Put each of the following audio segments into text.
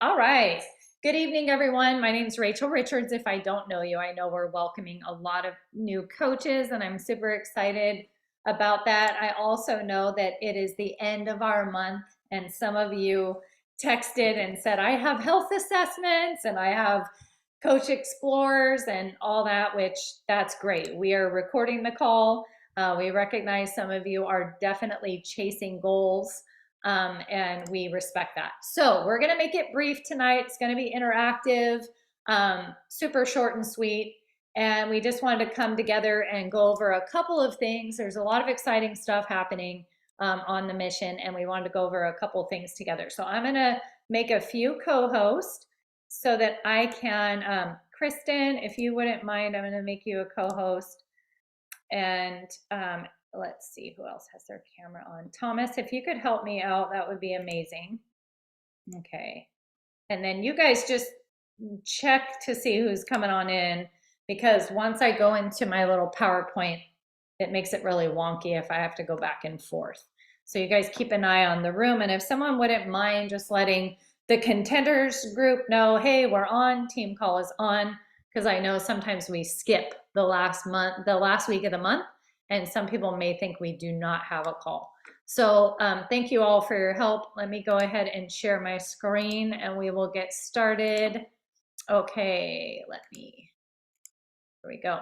All right. Good evening, everyone. My name is Rachel Richards. If I don't know you, I know we're welcoming a lot of new coaches, and I'm super excited about that. I also know that it is the end of our month, and some of you texted and said, I have health assessments and I have coach explorers and all that, which that's great. We are recording the call. We recognize some of you are definitely chasing goals, and we respect that. So we're going to make it brief tonight. It's going to be interactive, super short and sweet. And we just wanted to come together and go over a couple of things. There's a lot of exciting stuff happening on the mission, and we wanted to go over a couple of things together. So I'm going to make a few co-hosts so that I can, Kristen, if you wouldn't mind, I'm going to make you a co-host. And let's see who else has their camera on. Thomas, if you could help me out, that would be amazing. Okay. And then you guys just check to see who's coming on in, because once I go into my little PowerPoint, it makes it really wonky if I have to go back and forth. So you guys keep an eye on the room. And if someone wouldn't mind just letting the contenders group know, hey, we're on, team call is on, because I know sometimes we skip the last week of the month, and some people may think we do not have a call. So thank you all for your help. Let me go ahead and share my screen and we will get started. Okay, here we go.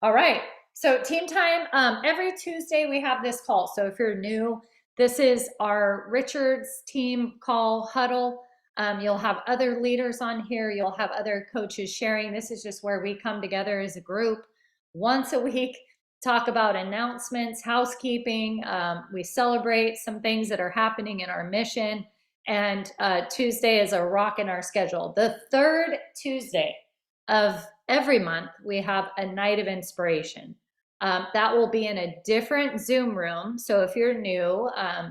All right, so team time. Every Tuesday we have this call. So if you're new, this is our Richards team call huddle. You'll have other leaders on here. You'll have other coaches sharing. This is just where we come together as a group once a week, talk about announcements, housekeeping. We celebrate some things that are happening in our mission. And Tuesday is a rock in our schedule. The third Tuesday of every month, we have a night of inspiration. That will be in a different Zoom room. So if you're new,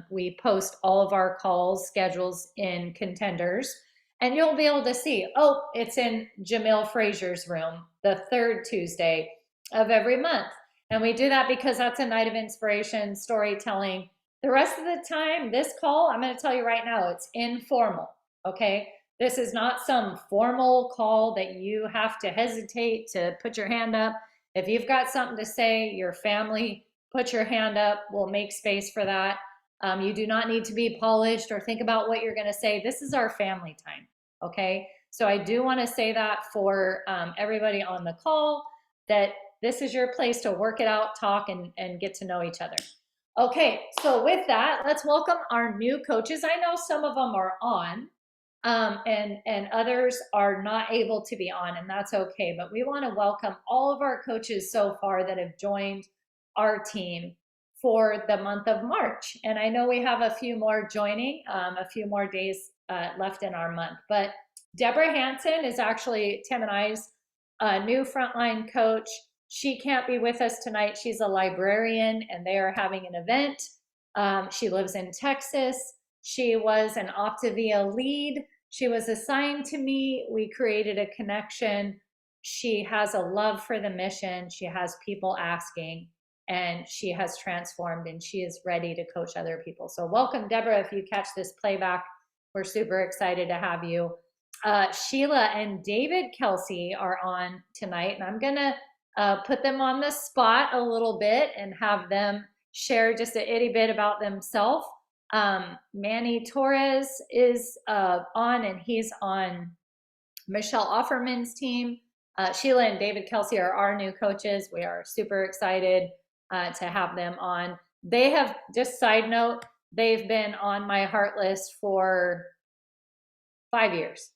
we post all of our calls schedules in Contenders, and you'll be able to see, oh, it's in Jamil Frazier's room, the third Tuesday of every month. And we do that because that's a night of inspiration, storytelling. The rest of the time, this call, I'm going to tell you right now, it's informal, okay? This is not some formal call that you have to hesitate to put your hand up. If you've got something to say, your family, put your hand up. We'll make space for that. You do not need to be polished or think about what you're going to say. This is our family time, okay? So I do want to say that for everybody on the call, that this is your place to work it out, talk, and get to know each other. Okay, so with that, let's welcome our new coaches. I know some of them are on, and others are not able to be on, and that's okay. But we want to welcome all of our coaches so far that have joined our team for the month of March. And I know we have a few more joining, a few more days left in our month. But Deborah Hanson is actually Tim and I's new frontline coach. She can't be with us tonight. She's a librarian, and they are having an event. She lives in Texas. She was an Optavia lead. She was assigned to me. We created a connection. She has a love for the mission. She has people asking, and she has transformed, and she is ready to coach other people. So welcome, Deborah. If you catch this playback, we're super excited to have you. Sheila and David Kelsey are on tonight, and I'm going to put them on the spot a little bit and have them share just a itty bit about themselves. Manny Torres is on, and he's on Michelle Offerman's team. Sheila and David Kelsey are our new coaches. We are super excited to have them on. They have, just side note, they've been on my heart list for 5 years.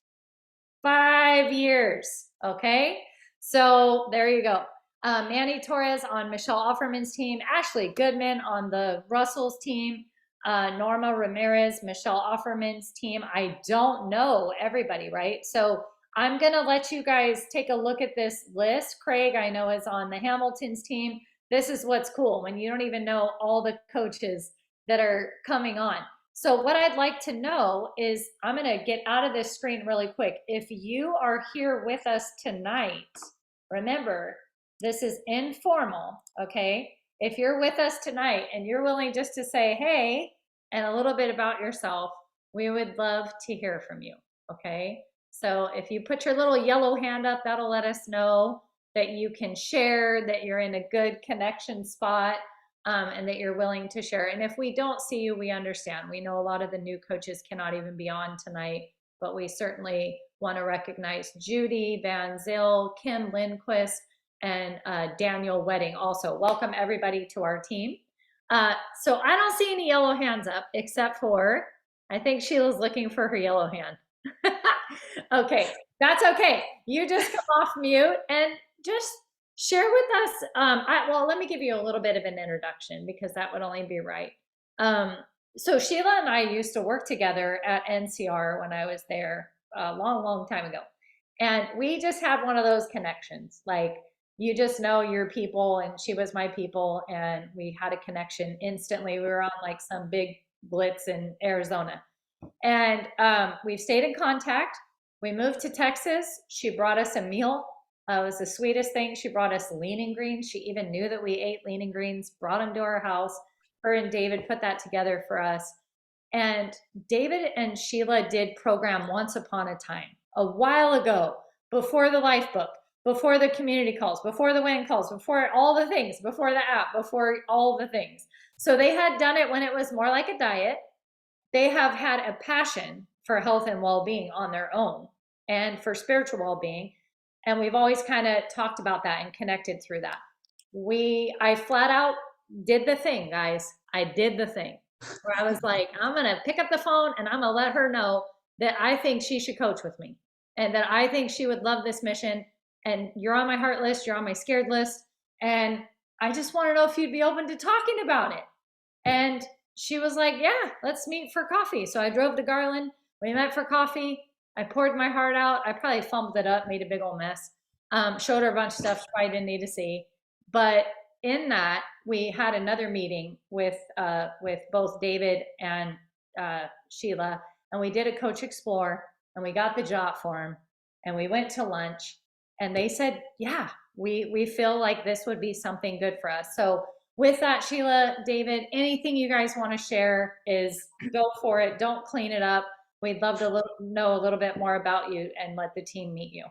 5 years, okay? So there you go. Manny Torres on Michelle Offerman's team, Ashley Goodman on the Russell's team, Norma Ramirez, Michelle Offerman's team. I don't know everybody, right? So I'm going to let you guys take a look at this list. Craig, I know, is on the Hamilton's team. This is what's cool when you don't even know all the coaches that are coming on. So what I'd like to know is, I'm going to get out of this screen really quick. If you are here with us tonight, remember, this is informal, okay? If you're with us tonight and you're willing just to say, hey, and a little bit about yourself, we would love to hear from you, Okay. So if you put your little yellow hand up, that'll let us know that you can share, that you're in a good connection spot, and that you're willing to share. And if we don't see you, we understand. We know a lot of the new coaches cannot even be on tonight, but we certainly want to recognize Judy Van Zyl, Kim Lindquist, and Daniel Wedding also. Welcome everybody to our team. So I don't see any yellow hands up except for, I think Sheila's looking for her yellow hand. Okay, that's okay. You just come off mute and just share with us. Well, let me give you a little bit of an introduction because that would only be right. So Sheila and I used to work together at NCR when I was there a long, long time ago. And we just had one of those connections. Like, you just know your people, and she was my people, and we had a connection instantly. We were on like some big blitz in Arizona. And we've stayed in contact. We moved to Texas. She brought us a meal. It was the sweetest thing. She brought us lean greens. She even knew that we ate lean greens, brought them to our house. Her and David put that together for us. And David and Sheila did program Once Upon a Time a while ago, before the life book, before the community calls, before the WAN calls, before all the things, before the app, before all the things. So they had done it when it was more like a diet. They have had a passion for health and well-being on their own and for spiritual well-being. And we've always kind of talked about that and connected through that. I flat out did the thing, guys. I did the thing where I was like, I'm going to pick up the phone and I'm going to let her know that I think she should coach with me and that I think she would love this mission. And you're on my heart list. You're on my scared list. And I just want to know if you'd be open to talking about it. And she was like, yeah, let's meet for coffee. So I drove to Garland. We met for coffee. I poured my heart out. I probably fumbled it up, made a big old mess. Showed her a bunch of stuff she probably didn't need to see. But in that, we had another meeting with both David and Sheila, and we did a Coach Explore, and we got the job form, and we went to lunch, and they said, yeah, we feel like this would be something good for us. So with that, Sheila, David, anything you guys want to share is go for it. Don't clean it up. We'd love to know a little bit more about you and let the team meet you.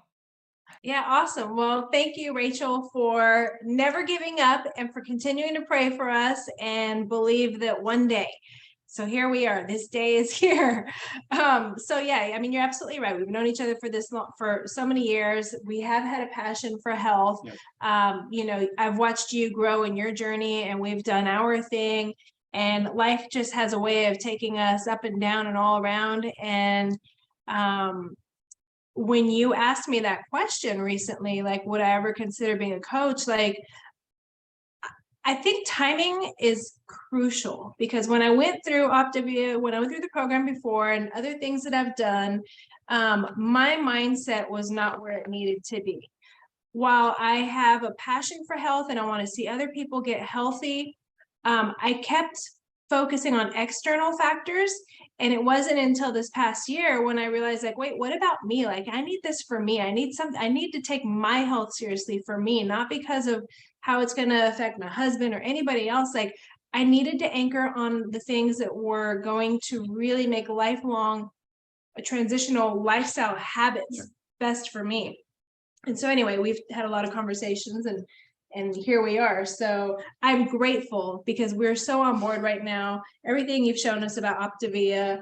Yeah, awesome. Well, thank you, Rachel, for never giving up and for continuing to pray for us and believe that one day. So here we are. This day is here. So yeah, I mean, you're absolutely right. We've known each other for this long, for so many years. We have had a passion for health. Yep. You know, I've watched you grow in your journey, and we've done our thing. And life just has a way of taking us up and down and all around. And when you asked me that question recently, like, would I ever consider being a coach? Like, I think timing is crucial, because when I went through Optavia, when I went through the program before and other things that I've done, my mindset was not where it needed to be. While I have a passion for health and I want to see other people get healthy, I kept focusing on external factors. And it wasn't until this past year when I realized, like, wait, what about me? Like, I need this for me. I need to take my health seriously for me, not because of how it's going to affect my husband or anybody else. Like, I needed to anchor on the things that were going to really make lifelong transitional lifestyle habits best for me. And so anyway, we've had a lot of conversations, and here we are. So I'm grateful because we're so on board right now. Everything you've shown us about Optavia,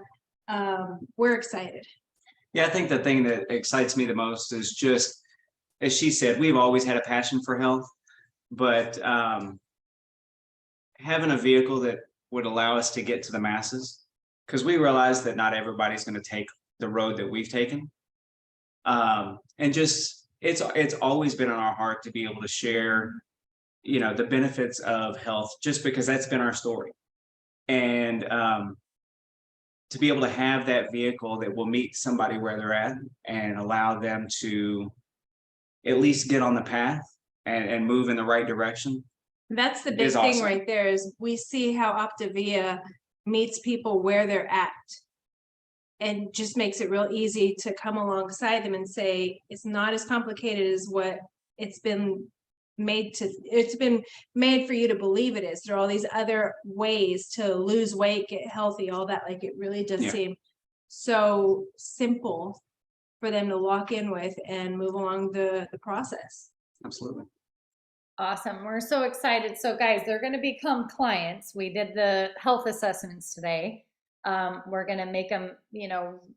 we're excited. Yeah, I think the thing that excites me the most is just, as she said, we've always had a passion for health, but having a vehicle that would allow us to get to the masses, because we realize that not everybody's going to take the road that we've taken. And just, it's always been on our heart to be able to share, you know, the benefits of health, just because that's been our story. And to be able to have that vehicle that will meet somebody where they're at and allow them to at least get on the path and move in the right direction. That's the big thing right there, is we see how Optavia meets people where they're at, and just makes it real easy to come alongside them and say, it's not as complicated as what it's been made for you to believe it is. There are all these other ways to lose weight, get healthy, all that. Like, it really does seem so simple for them to walk in with and move along the process. Absolutely. Awesome. We're so excited. So guys, they're going to become clients. We did the health assessments today. We're going to make them,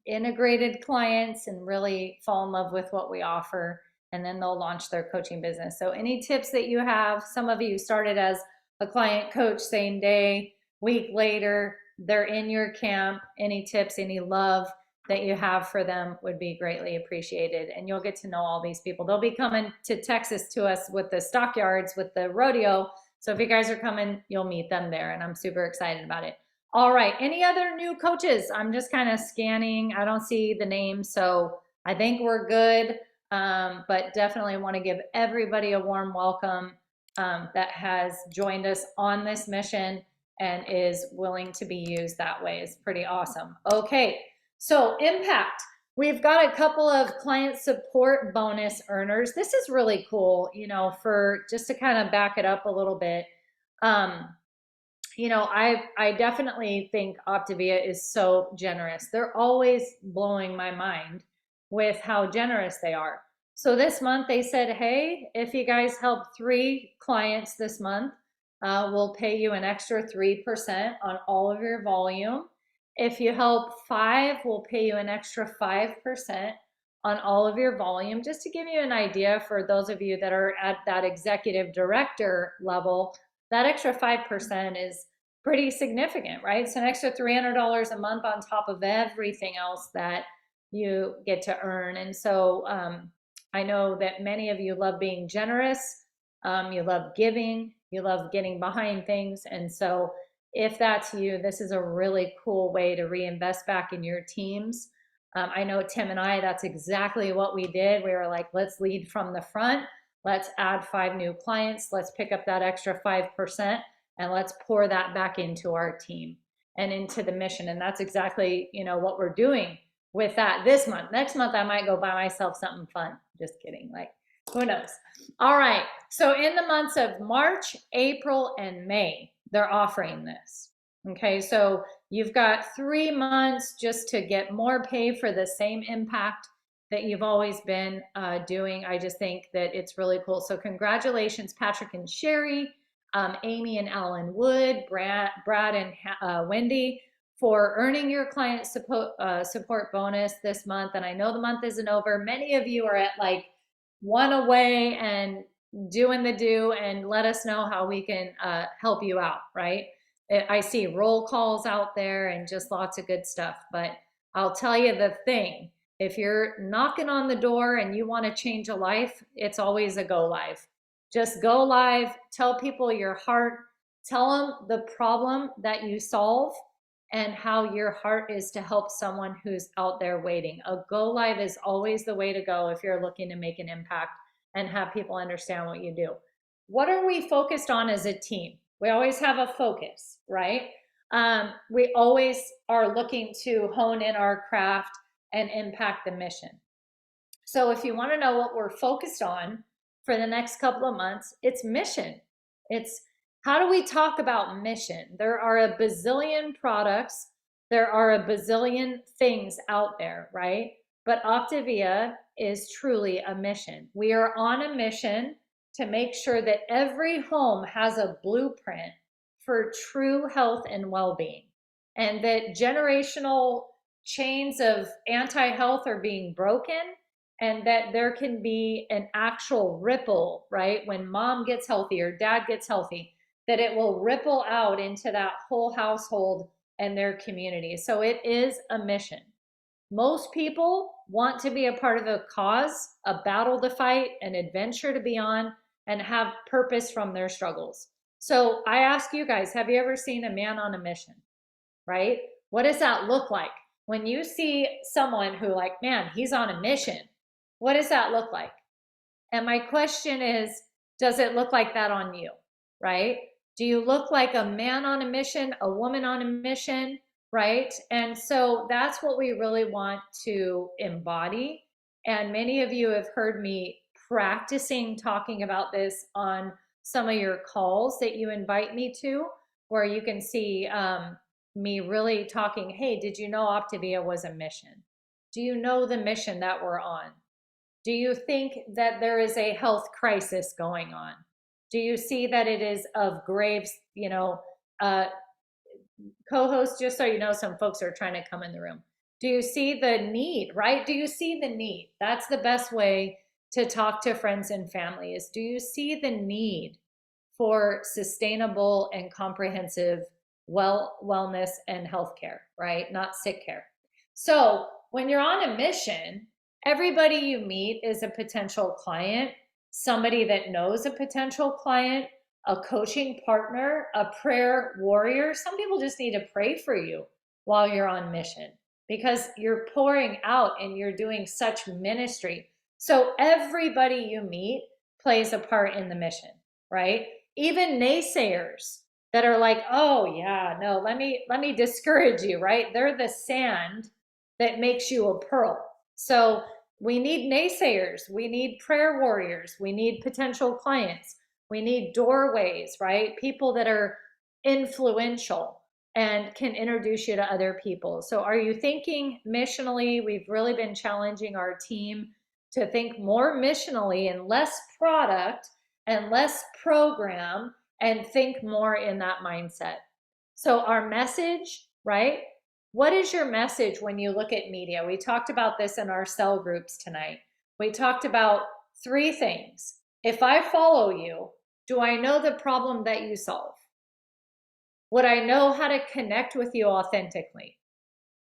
integrated clients and really fall in love with what we offer. And then they'll launch their coaching business. So any tips that you have, some of you started as a client coach same day, week later, they're in your camp. Any tips, any love that you have for them would be greatly appreciated. And you'll get to know all these people. They'll be coming to Texas to us with the stockyards, with the rodeo. So if you guys are coming, you'll meet them there. And I'm super excited about it. All right. Any other new coaches? I'm just kind of scanning. I don't see the names. So I think we're good. But definitely want to give everybody a warm welcome that has joined us on this mission and is willing to be used that way. It's pretty awesome. Okay. So impact, we've got a couple of client support bonus earners. This is really cool, for just to kind of back it up a little bit. I definitely think Optavia is so generous. They're always blowing my mind with how generous they are. So this month they said, hey, if you guys help 3 clients this month, we'll pay you an extra 3% on all of your volume. If you help 5, we'll pay you an extra 5% on all of your volume. Just to give you an idea for those of you that are at that executive director level, that extra 5% is pretty significant, right? It's an extra $300 a month on top of everything else that you get to earn. And so I know that many of you love being generous, you love giving, you love getting behind things. And so if that's you, this is a really cool way to reinvest back in your teams. I know Tim and I, that's exactly what we did. We were like, let's lead from the front. Let's add 5 new clients. Let's pick up that extra 5% and let's pour that back into our team and into the mission. And that's exactly, what we're doing with that this month. Next month, I might go buy myself something fun. Just kidding. Who knows? All right. So in the months of March, April, and May, they're offering this. Okay, so you've got 3 months just to get more pay for the same impact that you've always been doing. I just think that it's really cool. So congratulations, Patrick and Sherry, Amy and Alan Wood, Brad and Wendy, for earning your client support bonus this month. And I know the month isn't over. Many of you are at 1 away and doing the do, and let us know how we can help you out, right? I see roll calls out there and just lots of good stuff. But I'll tell you the thing, if you're knocking on the door and you want to change a life, it's always a go live. Just go live, tell people your heart, tell them the problem that you solve and how your heart is to help someone who's out there waiting. A go live is always the way to go if you're looking to make an impact and have people understand what you do. What are we focused on as a team? We always have a focus, right? We always are looking to hone in our craft and impact the mission. So if you want to know what we're focused on for the next couple of months, it's mission. It's how do we talk about mission? There are a bazillion products. There are a bazillion things out there, right? But Optavia is truly a mission. We are on a mission to make sure that every home has a blueprint for true health and well-being, and that generational chains of anti-health are being broken, and that there can be an actual ripple, right? When mom gets healthy or dad gets healthy, that it will ripple out into that whole household and their community. So it is a mission. Most people want to be a part of a cause, a battle to fight, an adventure to be on, and have purpose from their struggles. So I ask you guys, have you ever seen a man on a mission, right? What does that look like? When you see someone who man, he's on a mission, what does that look like? And my question is, does it look like that on you, right? Do you look like a man on a mission, a woman on a mission, right? And so that's what we really want to embody. And many of you have heard me practicing talking about this on some of your calls that you invite me to, where you can see me really talking, hey, did you know Optavia was a mission? Do you know the mission that we're on? Do you think that there is a health crisis going on? Do you see that it is of grave, uh, co-host, just so you know, some folks are trying to come in the room. Do you see the need, right? Do you see the need? That's the best way to talk to friends and family is, do you see the need for sustainable and comprehensive wellness and healthcare, right? Not sick care. So when you're on a mission, everybody you meet is a potential client, somebody that knows a potential client, a coaching partner, a prayer warrior. Some people just need to pray for you while you're on mission because you're pouring out and you're doing such ministry. So everybody you meet plays a part in the mission, right? Even naysayers that are like, oh yeah, no, let me discourage you, right? They're the sand that makes you a pearl. So we need naysayers, we need prayer warriors, we need potential clients, we need doorways, right? People that are influential and can introduce you to other people. So are you thinking missionally? We've really been challenging our team to think more missionally and less product and less program and think more in that mindset. So our message, right? What is your message when you look at media? We talked about this in our cell groups tonight. We talked about 3 things. If I follow you, do I know the problem that you solve? Would I know how to connect with you authentically?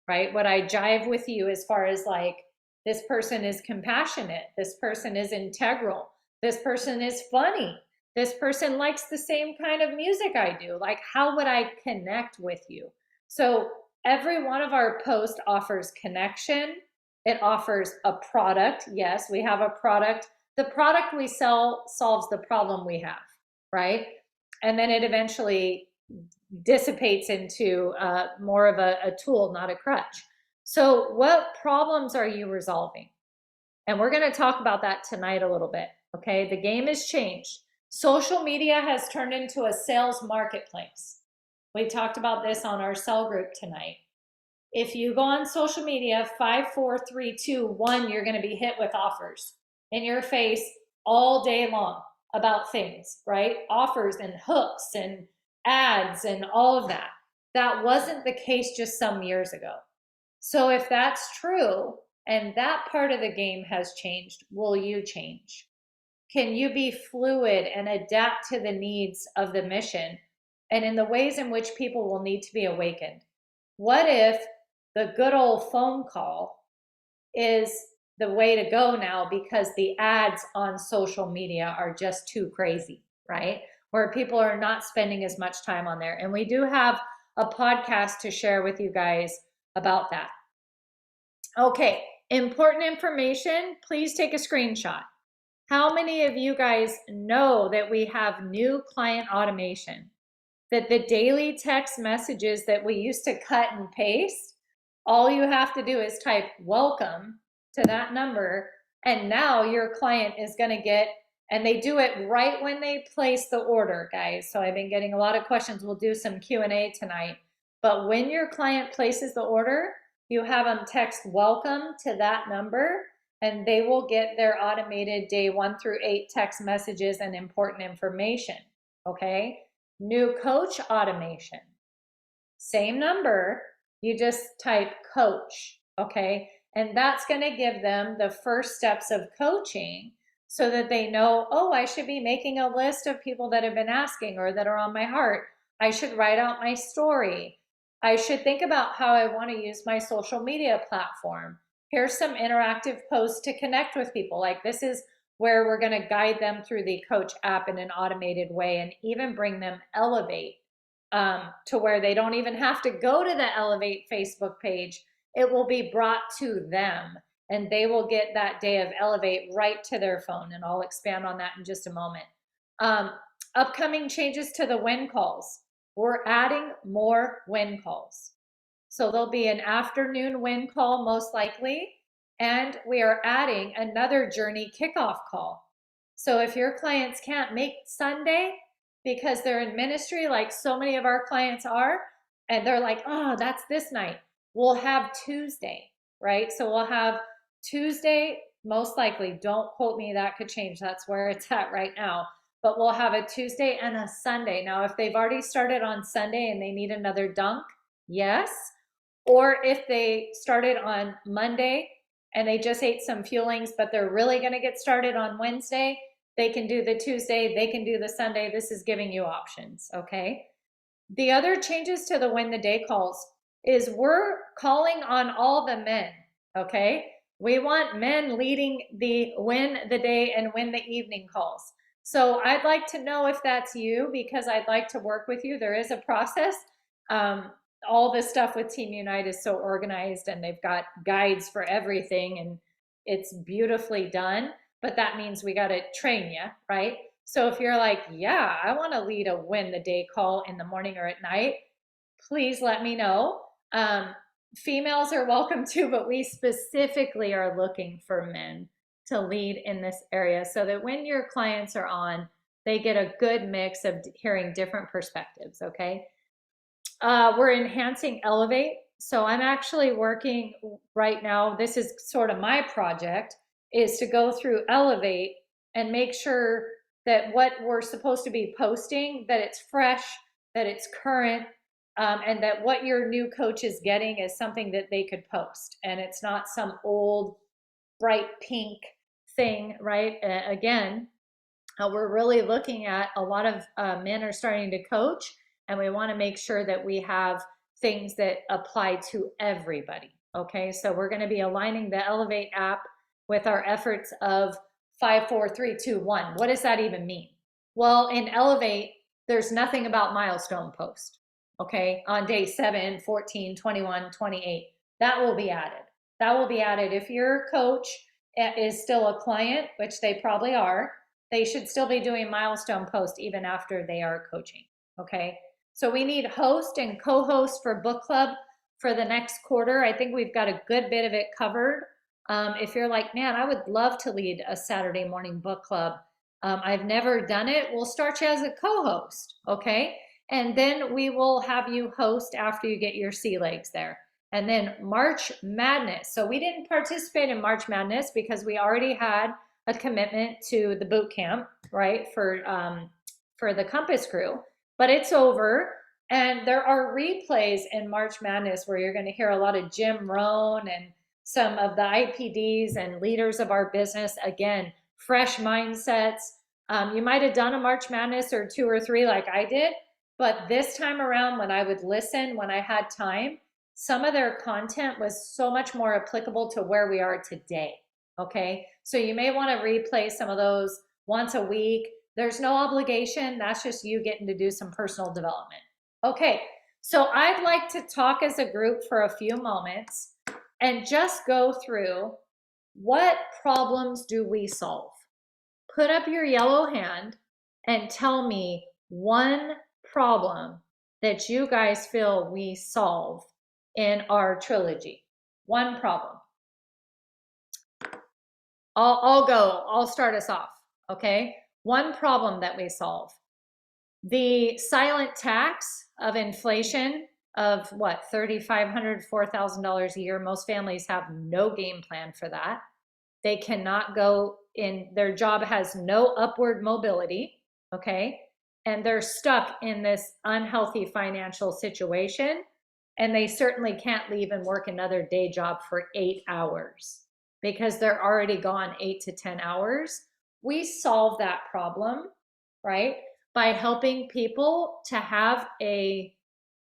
Right? Would I jive with you as far as like, this person is compassionate, this person is integral, this person is funny, this person likes the same kind of music I do? Like, how would I connect with you? So every one of our posts offers connection. It offers a product. Yes, we have a product. The product we sell solves the problem we have, right? And then it eventually dissipates into more of a tool, not a crutch. So what problems are you resolving? And we're going to talk about that tonight a little bit. Okay, the game has changed. Social media has turned into a sales marketplace. We talked about this on our cell group tonight. If you go on social media, 5, 4, 3, 2, 1, you're going to be hit with offers in your face all day long about things, right? Offers and hooks and ads and all of that. That wasn't the case just some years ago. So if that's true and that part of the game has changed, will you change? Can you be fluid and adapt to the needs of the mission and in the ways in which people will need to be awakened? What if the good old phone call is the way to go now because the ads on social media are just too crazy, right? Where people are not spending as much time on there. And we do have a podcast to share with you guys about that. Okay, important information, please take a screenshot. How many of you guys know that we have new client automation? That the daily text messages that we used to cut and paste, all you have to do is type welcome to that number, and now your client is going to get, and they do it right when they place the order, guys. So I've been getting a lot of questions. We'll do some Q&A tonight. But when your client places the order, you have them text welcome to that number, and they will get their automated day 1 through 8 text messages and important information, okay? New coach automation, same number, you just type coach, okay? And that's gonna give them the first steps of coaching so that they know, oh, I should be making a list of people that have been asking or that are on my heart. I should write out my story. I should think about how I wanna use my social media platform. Here's some interactive posts to connect with people. Like this is where we're going to guide them through the coach app in an automated way and even bring them Elevate to where they don't even have to go to the Elevate Facebook page. It will be brought to them and they will get that day of Elevate right to their phone. And I'll expand on that in just a moment. Upcoming changes to the win calls. We're adding more win calls. So there'll be an afternoon win call most likely, and we are adding another journey kickoff call. So if your clients can't make Sunday because they're in ministry like so many of our clients are, and they're like, oh, that's this night, we'll have Tuesday. right? So we'll have Tuesday, most likely, don't quote me, that could change. That's where it's at right now. But we'll have a Tuesday and a Sunday. Now, if they've already started on Sunday and they need another dunk, yes. Or if they started on Monday and they just ate some fuelings, but they're really going to get started on Wednesday, they can do the Tuesday, they can do the Sunday. This is giving you options, okay? The other changes to the win the day calls is we're calling on all the men, okay? We want men leading the win the day and win the evening calls. So I'd like to know if that's you, because I'd like to work with you. There is a process. All this stuff with Team Unite is so organized, and they've got guides for everything, and it's beautifully done. But that means we got to train you, right? So if you're like, yeah, I want to lead a win the day call in the morning or at night, please let me know. Females are welcome too, but we specifically are looking for men to lead in this area so that when your clients are on, they get a good mix of hearing different perspectives, okay? We're enhancing Elevate. So I'm actually working right now, this is sort of my project, is to go through Elevate and make sure that what we're supposed to be posting, that it's fresh, that it's current, and that what your new coach is getting is something that they could post. And it's not some old bright pink thing, right? Again, we're really looking at a lot of men are starting to coach, and we want to make sure that we have things that apply to everybody. Okay, so we're going to be aligning the Elevate app with our efforts of 5, 4, 3, 2, 1. What does that even mean? Well, in Elevate, there's nothing about milestone post. Okay, on day 7, 14, 21, 28. That will be added. That will be added. If your coach is still a client, which they probably are, they should still be doing milestone post even after they are coaching. Okay, so we need host and co-host for book club for the next quarter. I think we've got a good bit of it covered. If you're like, man, I would love to lead a Saturday morning book club. I've never done it. We'll start you as a co-host, okay? And then we will have you host after you get your sea legs there. And then March Madness. So we didn't participate in March Madness because we already had a commitment to the boot camp, right, for the Compass Crew. But it's over, and there are replays in March Madness where you're going to hear a lot of Jim Rohn and some of the IPDs and leaders of our business. Again, fresh mindsets. You might have done a March Madness or 2 or 3 like I did, but this time around, when I would listen, when I had time, some of their content was so much more applicable to where we are today. Okay, so you may want to replay some of those once a week. There's no obligation. That's just you getting to do some personal development. Okay, so I'd like to talk as a group for a few moments and just go through what problems do we solve. Put up your yellow hand and tell me one problem that you guys feel we solve in our trilogy. One problem. I'll go. I'll start us off, okay? One problem that we solve. The silent tax of inflation of what, $3,500, $4,000 a year. Most families have no game plan for that. They cannot go in, their job has no upward mobility, okay? And they're stuck in this unhealthy financial situation. And they certainly can't leave and work another day job for 8 hours because they're already gone 8 to 10 hours. We solve that problem, right, by helping people to have a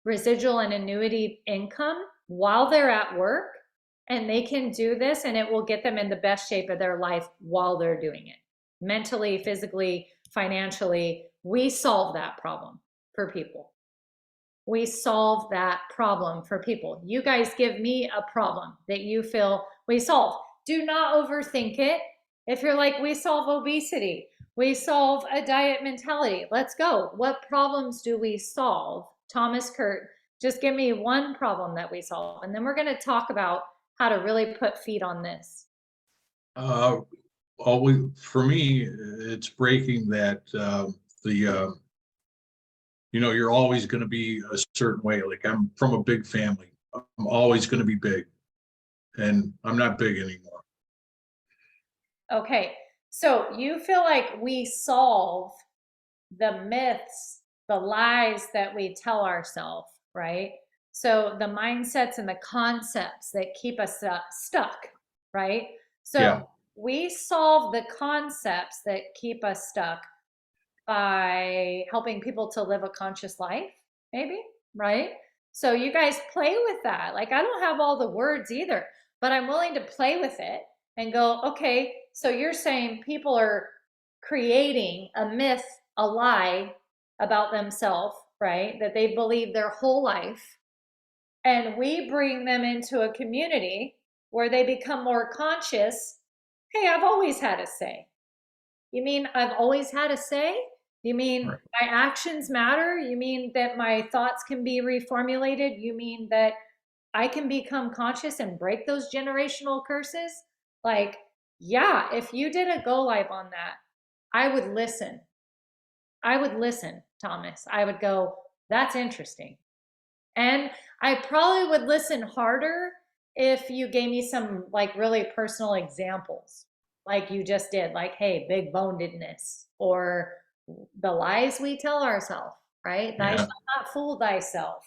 residual and annuity income while they're at work, and they can do this and it will get them in the best shape of their life while they're doing it. Mentally, physically, financially, we solve that problem for people. We solve that problem for people. You guys give me a problem that you feel we solve. Do not overthink it. If you're like, we solve obesity, we solve a diet mentality, let's go. What problems do we solve? Thomas Kurt, just give me one problem that we solve. And then we're going to talk about how to really put feet on this. For me, it's breaking that you're always going to be a certain way. Like, I'm from a big family. I'm always going to be big. and I'm not big anymore. Okay, so you feel like we solve the myths, the lies that we tell ourselves, right? So the mindsets and the concepts that keep us stuck, right? So Yeah. we solve the concepts that keep us stuck by helping people to live a conscious life, maybe, right? So you guys play with that. Like, I don't have all the words either, but I'm willing to play with it and go, okay, so you're saying people are creating a myth, a lie about themselves, right? That they believe their whole life. And we bring them into a community where they become more conscious. Hey, I've always had a say. You mean I've always had a say? You mean Right. my actions matter? You mean that my thoughts can be reformulated? You mean that I can become conscious and break those generational curses? Like, yeah, if you did a go live on that, I would listen. I would listen, Thomas. I would go, that's interesting. And I probably would listen harder if you gave me some like really personal examples, like you just did, like, hey, big bonedness, or the lies we tell ourselves, right? Thou Yeah. shalt not fool thyself.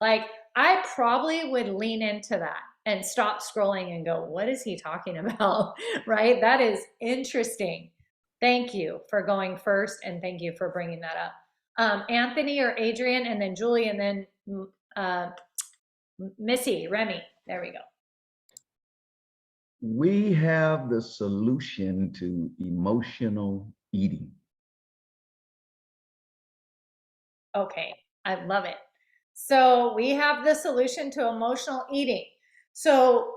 Like, I probably would lean into that and stop scrolling and go, what is he talking about? Right? That is interesting. Thank you for going first, and thank you for bringing that up. Anthony or Adrian, and then Julie, and then uh, Missy, Remy. There we go. We have the solution to emotional eating. Okay, I love it. So we have the solution to emotional eating. So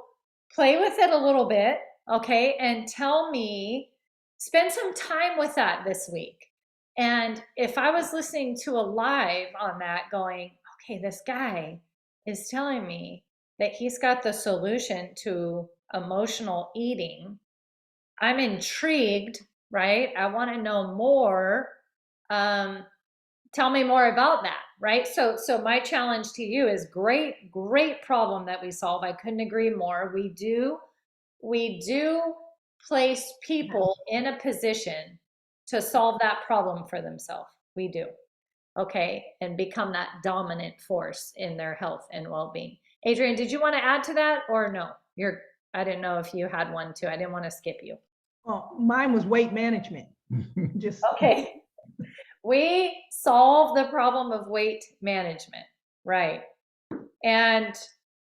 play with it a little bit, okay, and tell me, spend some time with that this week. And if I was listening to a live on that going, okay, this guy is telling me that he's got the solution to emotional eating, I'm intrigued, right? I want to know more. Tell me more about that, right? So my challenge to you is great problem that we solve. I couldn't agree more. We do place people in a position to solve that problem for themselves. We do. Okay, and become that dominant force in their health and well-being. Adrian, did you want to add to that, or no? I didn't know if you had one too. I didn't want to skip you. Well, mine was weight management. Just Okay. We solve the problem of weight management, right? And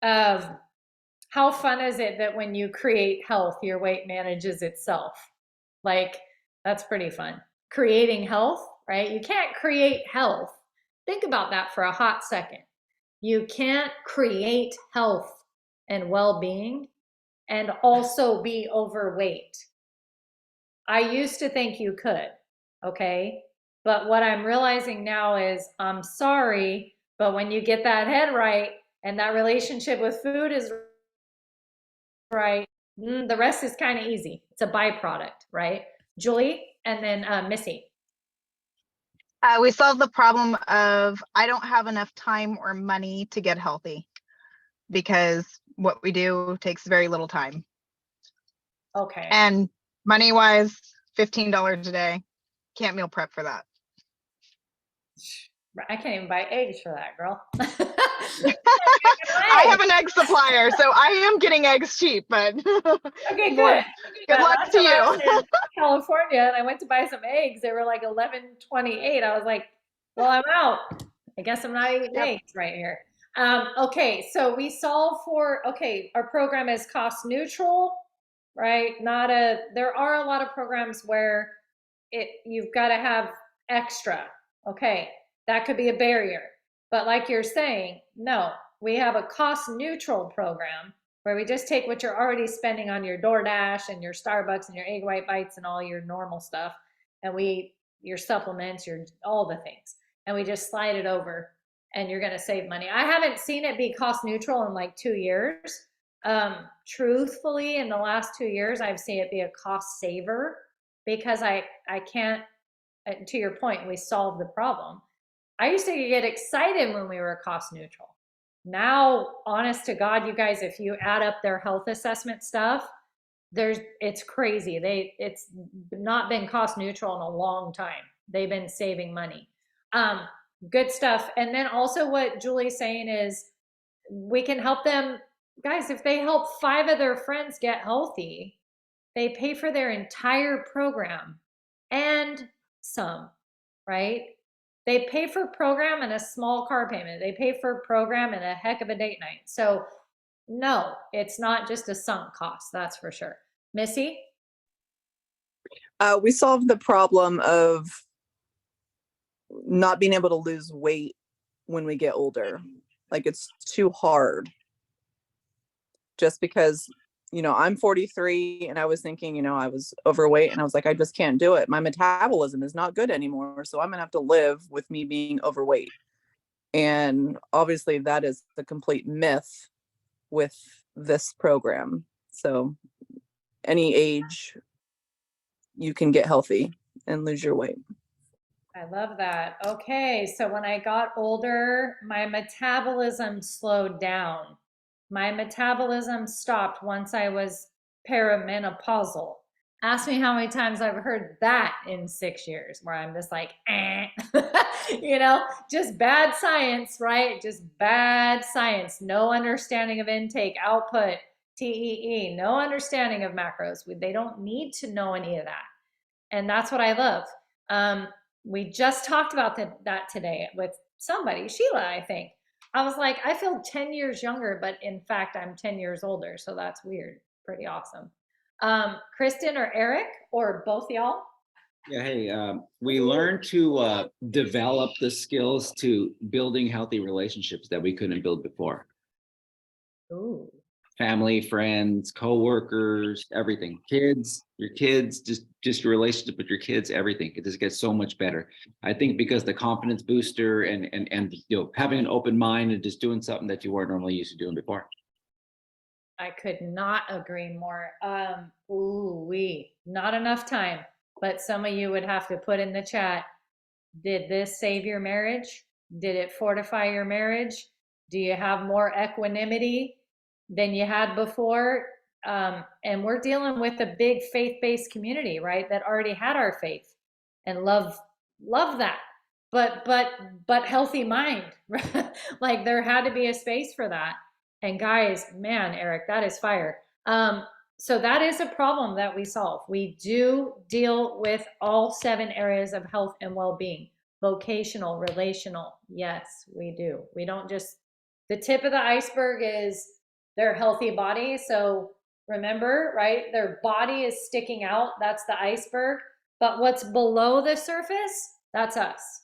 how fun is it that when you create health, your weight manages itself? Like, that's pretty fun. Creating health, right? You can't create health. Think about that for a hot second. You can't create health and well-being and also be overweight. I used to think you could, okay? But what I'm realizing now is, I'm sorry, but when you get that head right and that relationship with food is right, the rest is kind of easy. It's a byproduct, right? Julie, and then Missy. We solved the problem of I don't have enough time or money to get healthy because what we do takes very little time. Okay. And money wise, $15 a day. Can't meal prep for that. I can't even buy eggs for that, girl. I have an egg supplier, so I am getting eggs cheap, but Okay, Well, good. good luck Last to time I was you. in California, and I went to buy some eggs. They were like $11.28. I was like, well, I'm out. I guess I'm not eating Yep. eggs right here. Okay, so we solve for, okay, our program is cost neutral, right? There are a lot of programs where you've got to have extra. Okay, that could be a barrier. But like you're saying, no, we have a cost neutral program where we just take what you're already spending on your DoorDash and your Starbucks and your egg white bites and all your normal stuff, and your supplements, all the things, and we just slide it over, and you're going to save money. I haven't seen it be cost neutral in like 2 years. Truthfully, in the last 2 years, I've seen it be a cost saver because I can't, to your point, we solve the problem. I used to get excited when we were cost neutral. Now, honest to God, you guys, if you add up their health assessment stuff, it's crazy. It's not been cost neutral in a long time. They've been saving money. Good stuff. And then also what Julie's saying is we can help them, guys, if they help 5 of their friends get healthy, they pay for their entire program and some, right? They pay for program and a small car payment. They pay for program and a heck of a date night. So no, it's not just a sunk cost, that's for sure. Missy? We solved the problem of not being able to lose weight when we get older. Like, it's too hard. Just because, I'm 43 and I was thinking, I was overweight and I was like, I just can't do it. My metabolism is not good anymore. So I'm gonna have to live with me being overweight. And obviously that is the complete myth with this program. So any age you can get healthy and lose your weight. I love that. Okay, so when I got older, my metabolism slowed down. My metabolism stopped once I was perimenopausal. Ask me how many times I've heard that in 6 years, where I'm just like, just bad science, right? Just bad science. No understanding of intake, output, TEE, no understanding of macros. They don't need to know any of that. And that's what I love. We just talked about that today with somebody, Sheila, I think. I was like, I feel 10 years younger, but in fact, I'm 10 years older. So that's weird. Pretty awesome. Kristen or Eric or both y'all? Yeah, hey, we learned to develop the skills to building healthy relationships that we couldn't build before. Ooh. Family, friends, co-workers, everything. Kids, your kids, just your relationship with your kids, everything. It just gets so much better. I think because the confidence booster and having an open mind and just doing something that you weren't normally used to doing before. I could not agree more. Not enough time, but some of you would have to put in the chat, did this save your marriage? Did it fortify your marriage? Do you have more equanimity than you had before? And we're dealing with a big faith-based community, right? That already had our faith and love that, but healthy mind. Like there had to be a space for that. And guys, man, Eric, that is fire. So that is a problem that we solve. We do deal with all 7 areas of health and well-being, vocational, relational. Yes, we do. We don't just, the tip of the iceberg is their healthy body. So remember, right? Their body is sticking out. That's the iceberg. But what's below the surface, that's us.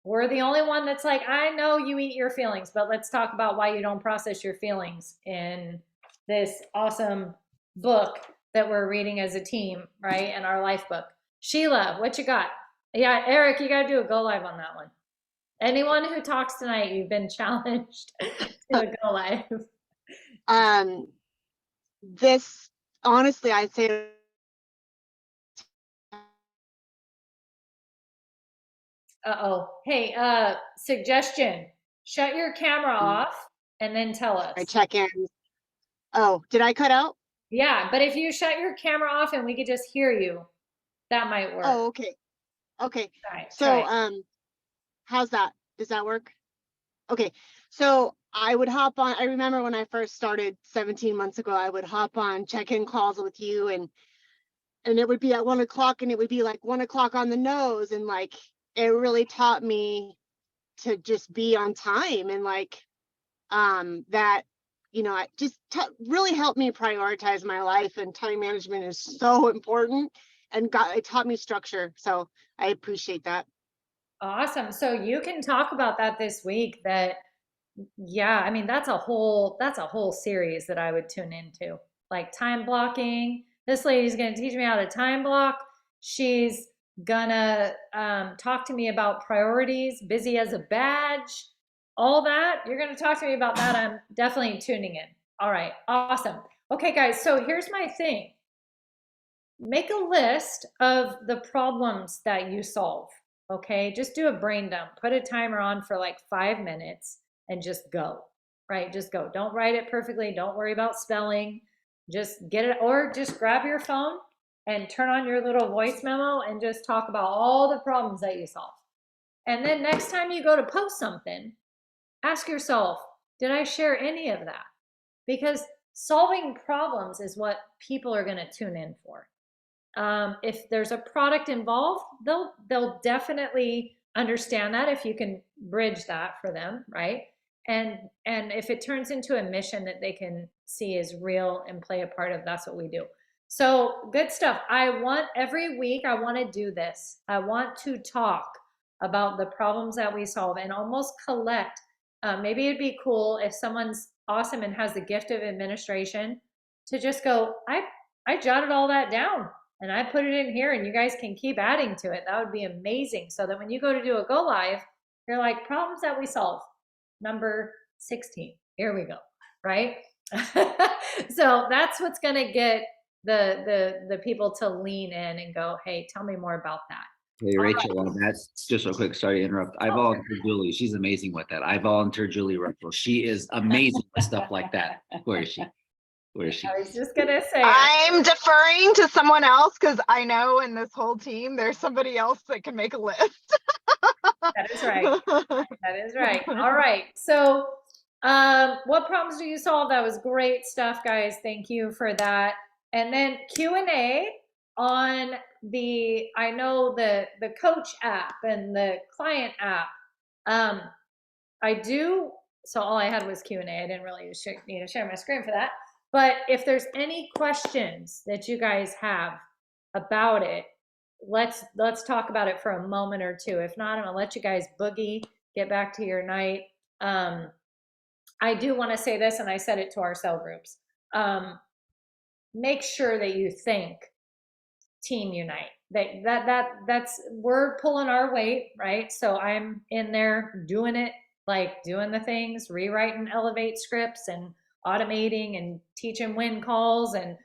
We're the only one that's like, I know you eat your feelings, but let's talk about why you don't process your feelings in this awesome book that we're reading as a team, right? In our life book. Sheila, what you got? Yeah, Eric, you got to do a go live on that one. Anyone who talks tonight, you've been challenged to a go live. This, honestly, I'd say Hey, suggestion, shut your camera off and then tell us. I check in. Oh, did I cut out? Yeah, but if you shut your camera off and we could just hear you, that might work. Oh, okay. Okay. Try So, it. how's that? Does that work? Okay. So I would hop on. I remember when I first started 17 months ago, I would hop on check-in calls with you and it would be at 1 o'clock and it would be like 1 o'clock on the nose. And like, it really taught me to just be on time and like, that, it just really helped me prioritize my life, and time management is so important, and it taught me structure. So I appreciate that. Awesome. So you can talk about that this week. Yeah, I mean, that's a whole series that I would tune into, like time blocking. This lady's going to teach me how to time block. She's gonna talk to me about priorities, busy as a badge, all that. You're going to talk to me about that. I'm definitely tuning in. All right, awesome. Okay, guys, so here's my thing. Make a list of the problems that you solve, okay? Just do a brain dump. Put a timer on for like 5 minutes and just go. right? Just go. Don't write it perfectly. Don't worry about spelling. Just get it, or just grab your phone and turn on your little voice memo and just talk about all the problems that you solve. And then next time you go to post something, ask yourself, did I share any of that? Because solving problems is what people are going to tune in for. If there's a product involved, they'll definitely understand that if you can bridge that for them, right? And if it turns into a mission that they can see is real and play a part of, that's what we do. So good stuff. Every week I want to do this. I want to talk about the problems that we solve and almost collect. Maybe it'd be cool if someone's awesome and has the gift of administration to just go, I jotted all that down and I put it in here and you guys can keep adding to it. That would be amazing. So that when you go to do a go live, you're like, problems that we solve, number 16. Here we go, right? So that's what's going to get the people to lean in and go, hey, tell me more about that. Hey, Rachel, that's just real quick. Sorry to interrupt. I volunteered Julie. She's amazing with that. I volunteered Julie Russell. She is amazing with stuff like that. Where is she? Where is she? I was just going to say. I'm deferring to someone else because I know in this whole team, there's somebody else that can make a list. That is right. That is right. All right. So what problems do you solve? That was great stuff, guys. Thank you for that. And then Q&A on I know the coach app and the client app. So all I had was Q&A. I didn't really need to share my screen for that. But if there's any questions that you guys have about it, let's talk about it for a moment or two. If not, I'm gonna let you guys boogie, get back to your night. I do want to say this, and I said it to our cell groups. Make sure that you think Team Unite. That's we're pulling our weight, right? So I'm in there doing it, like doing the things, rewriting Elevate scripts and automating and teaching win calls and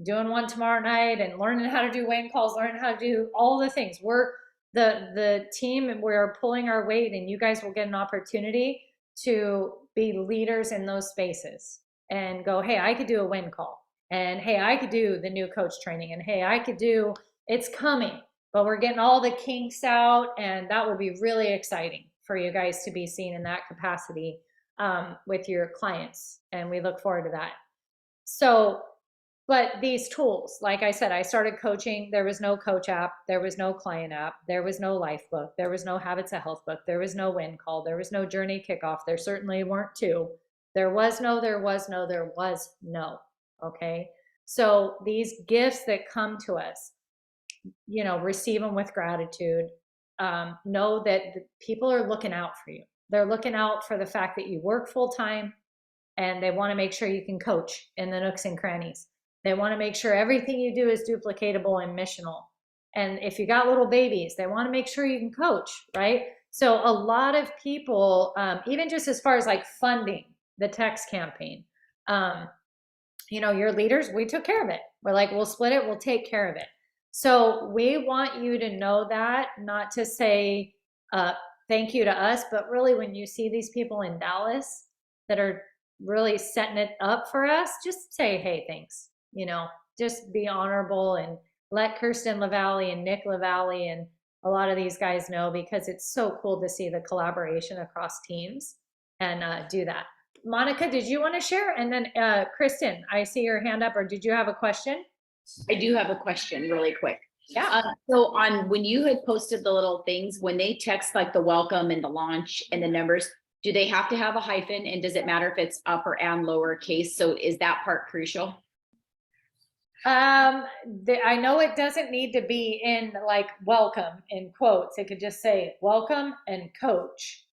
doing one tomorrow night and learning how to do win calls, learning how to do all the things. We're the team, and we're pulling our weight, and you guys will get an opportunity to be leaders in those spaces and go, hey, I could do a win call, and hey, I could do the new coach training, and hey, I could do, it's coming, but we're getting all the kinks out, and that will be really exciting for you guys to be seen in that capacity with your clients, and we look forward to that. So, but these tools, like I said, I started coaching. There was no coach app. There was no client app. There was no life book. There was no habits of health book. There was no win call. There was no journey kickoff. There certainly weren't two. There was no. Okay. So these gifts that come to us, receive them with gratitude. Know that people are looking out for you. They're looking out for the fact that you work full time, and they want to make sure you can coach in the nooks and crannies. They want to make sure everything you do is duplicatable and missional. And if you got little babies, they want to make sure you can coach, right? So a lot of people, even just as far as like funding the text campaign, your leaders, we took care of it. We're like, we'll split it, we'll take care of it. So we want you to know that, not to say thank you to us, but really when you see these people in Dallas that are really setting it up for us, just say, hey, thanks. Just be honorable and let Kirsten LaValle and Nick LaValle and a lot of these guys know, because it's so cool to see the collaboration across teams and do that. Monica, did you want to share? And then Kristen, I see your hand up, or did you have a question? I do have a question really quick. Yeah. So when you had posted the little things, when they text like the welcome and the launch and the numbers, do they have to have a hyphen? And does it matter if it's upper and lower case? So is that part crucial? I know it doesn't need to be in like welcome in quotes. It could just say welcome and coach.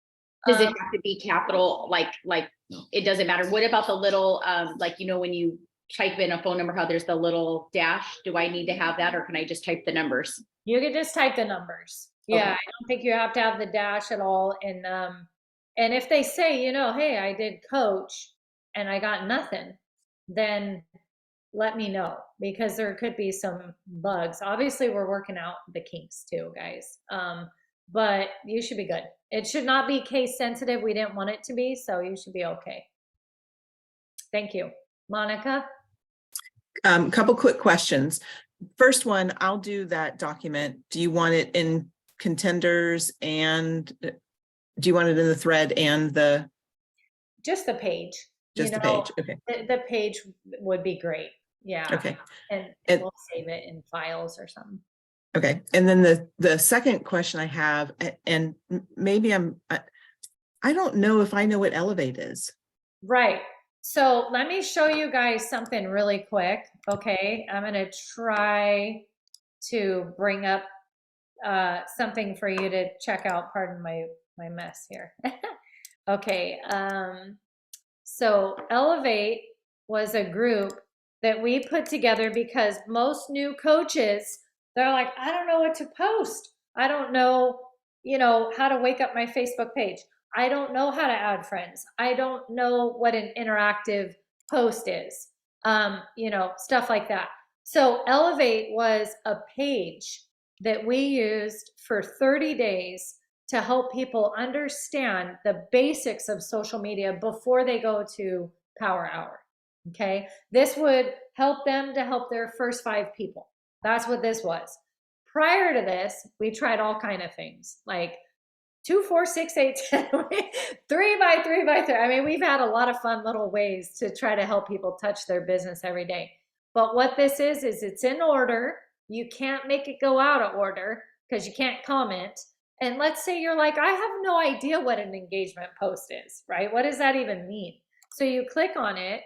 Does it have to be capital? Like it doesn't matter. What about the little, when you type in a phone number, how there's the little dash? Do I need to have that, or can I just type the numbers? You can just type the numbers. Yeah. Okay. I don't think you have to have the dash at all. And if they say, hey, I did coach and I got nothing, then let me know, because there could be some bugs. Obviously, we're working out the kinks too, guys. But you should be good. It should not be case sensitive. We didn't want it to be, so you should be okay. Thank you. Monica? Couple quick questions. First one, I'll do that document. Do you want it in contenders and do you want it in the thread and the, Just the page. You just the know, page? Okay, The page would be great. Yeah. okay, And And- we'll save it in files or something. okay. And then the second question I have, and maybe I don't know if I know what Elevate is. Right. So let me show you guys something really quick. Okay. I'm going to try to bring up something for you to check out. Pardon my mess here. Okay. So Elevate was a group that we put together because most new coaches, they're like, I don't know what to post. I don't know, how to wake up my Facebook page. I don't know how to add friends. I don't know what an interactive post is. Stuff like that. So Elevate was a page that we used for 30 days to help people understand the basics of social media before they go to Power Hour. Okay. This would help them to help their first 5 people. That's what this was. Prior to this, we tried all kind of things like 2, 4, 6, 8, 10, 3 by 3 by 3. I mean, we've had a lot of fun little ways to try to help people touch their business every day. But what this is it's in order. You can't make it go out of order because you can't comment. And let's say you're like, I have no idea what an engagement post is, right? What does that even mean? So you click on it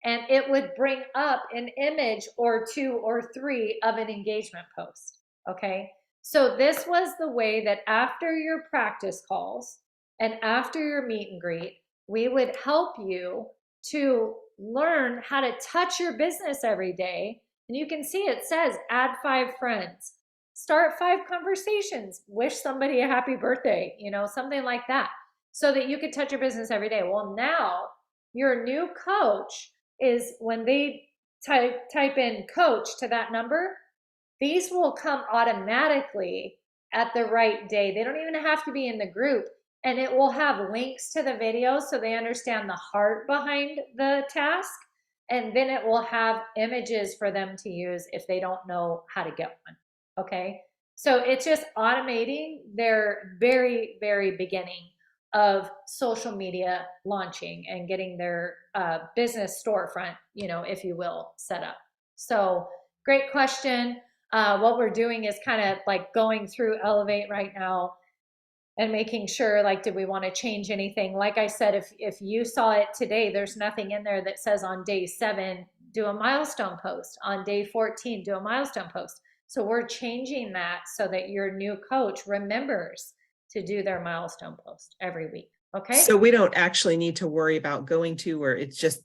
and it would bring up an image or 2 or 3 of an engagement post. Okay. So this was the way that after your practice calls and after your meet and greet, we would help you to learn how to touch your business every day. And you can see it says add 5 friends, start 5 conversations, wish somebody a happy birthday, something like that, so that you could touch your business every day. Well, now your new coach is when they type in coach to that number, these will come automatically at the right day. They don't even have to be in the group, and it will have links to the videos so they understand the heart behind the task. And then it will have images for them to use if they don't know how to get one. Okay. So it's just automating their very, very beginning of social media launching and getting their business storefront, if you will, set up. So great question. What we're doing is kind of like going through Elevate right now and making sure, like, did we want to change anything? Like I said, if you saw it today, there's nothing in there that says on day 7, do a milestone post. On day 14, do a milestone post. So we're changing that so that your new coach remembers to do their milestone post every week. Okay. So we don't actually need to worry about going to, or it's just,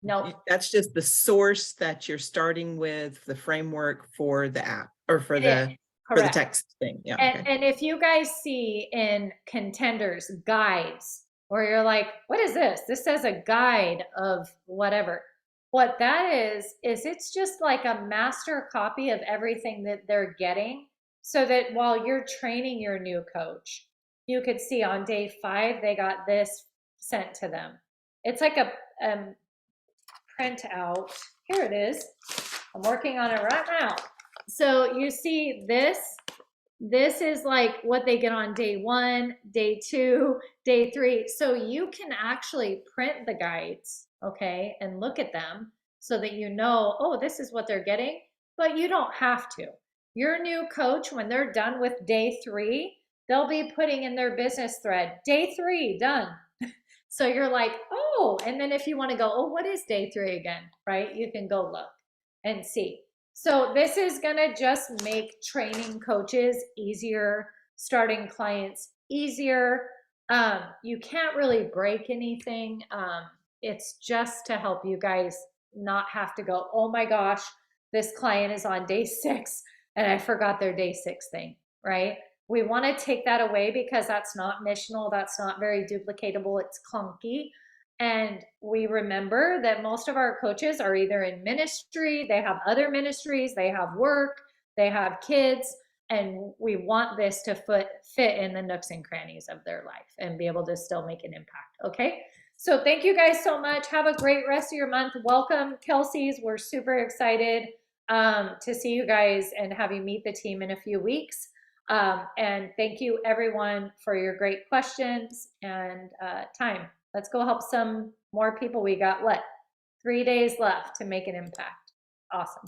no, that's just the source that you're starting with, the framework for the app or for the correct. text thing. Yeah. And if you guys see in contenders guides where you're like, what is this? This says a guide of whatever. What that is it's just like a master copy of everything that they're getting, so that while you're training your new coach, you could see on day 5, they got this sent to them. It's like a print out. Here it is. I'm working on it right now. So you see this is like what they get on day 1, day 2, day 3. So you can actually print the guides, okay, and look at them so that oh, this is what they're getting, but you don't have to. Your new coach, when they're done with day 3, they'll be putting in their business thread, day 3 done. So you're like, oh, and then if you want to go, oh, what is day 3 again, right? You can go look and see. So this is going to just make training coaches easier, starting clients easier. You can't really break anything. It's just to help you guys not have to go, oh my gosh, this client is on day 6 and I forgot their day 6 thing, right? We want to take that away because that's not missional. That's not very duplicatable. It's clunky. And we remember that most of our coaches are either in ministry, they have other ministries, they have work, they have kids, and we want this to fit in the nooks and crannies of their life and be able to still make an impact. Okay. So thank you guys so much. Have a great rest of your month. Welcome, Kelsey's. We're super excited to see you guys and have you meet the team in a few weeks. And thank you everyone for your great questions and time. Let's go help some more people. We got what? 3 days left to make an impact. Awesome.